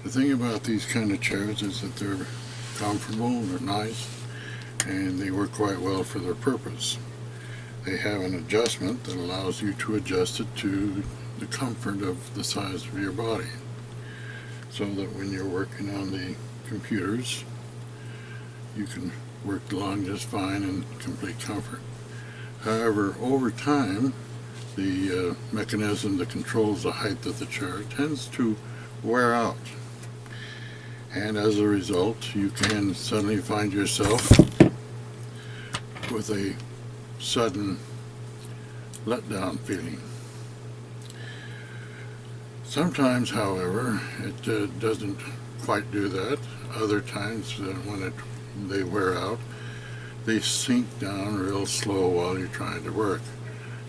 The thing about these kind of chairs is that they're comfortable, they're nice, and they work quite well for their purpose. They have an adjustment that allows you to adjust it to the comfort of the size of your body, so that when you're working on the computers, you can work along just fine in complete comfort. However, over time, the mechanism that controls the height of the chair tends to wear out. And as a result, you can suddenly find yourself with a sudden letdown feeling. Sometimes, however, it doesn't quite do that. Other times, when they wear out, they sink down real slow while you're trying to work.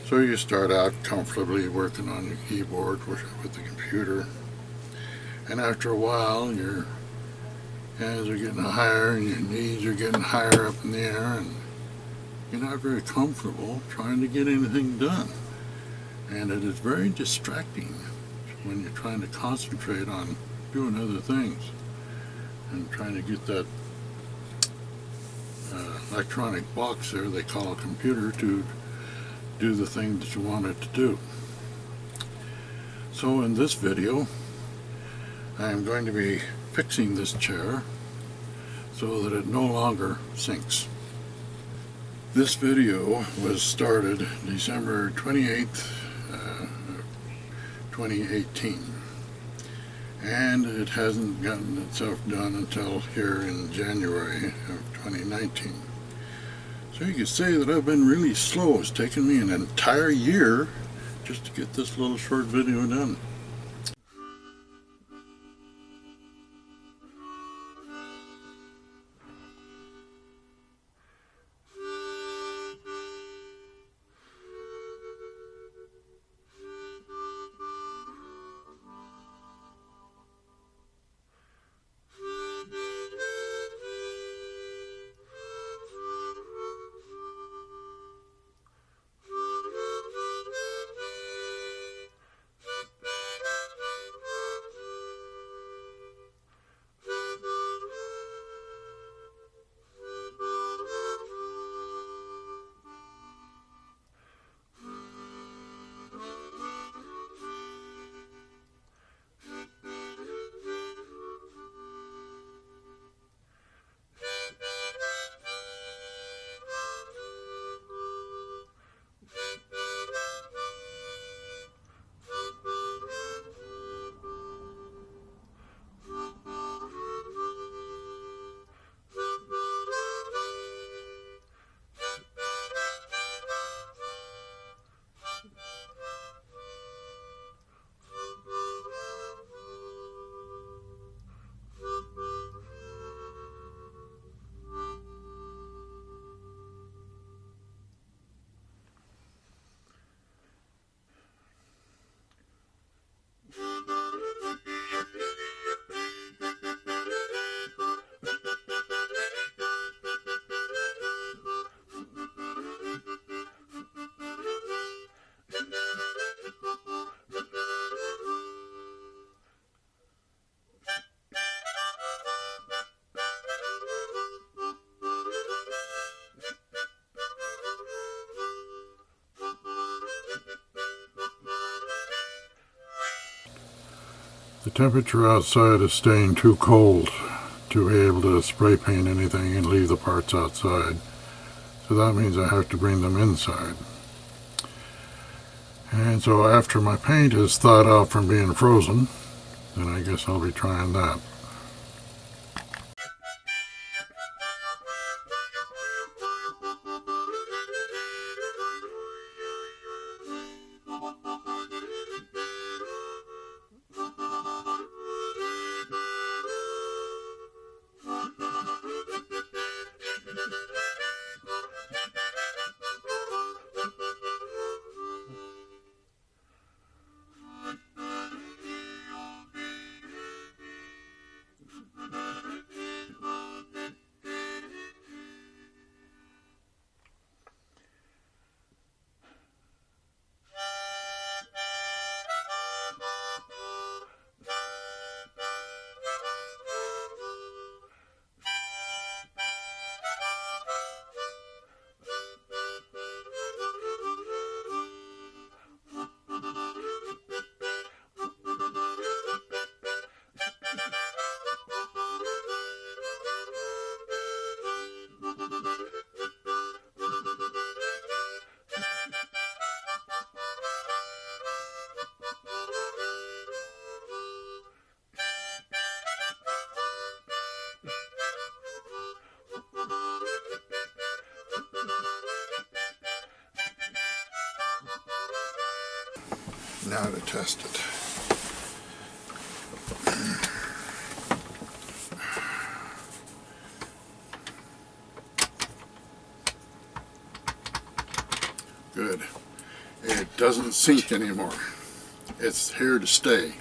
So you start out comfortably working on your keyboard with the computer, and after a while your hands are getting higher and your knees are getting higher up in the air, and you're not very comfortable trying to get anything done. And it is very distracting when you're trying to concentrate on doing other things and trying to get that electronic box there they call a computer to do the thing that you want it to do. So in this video, I am going to be fixing this chair so that it no longer sinks. This video was started December 28th, 2018, and it hasn't gotten itself done until here in January of 2019. So you could say that I've been really slow. It's taken me an entire year just to get this little short video done. The temperature outside is staying too cold to be able to spray paint anything and leave the parts outside. So that means I have to bring them inside. And so after my paint is thawed out from being frozen, then I guess I'll be trying that. Now to test it. Good. It doesn't sink anymore. It's here to stay.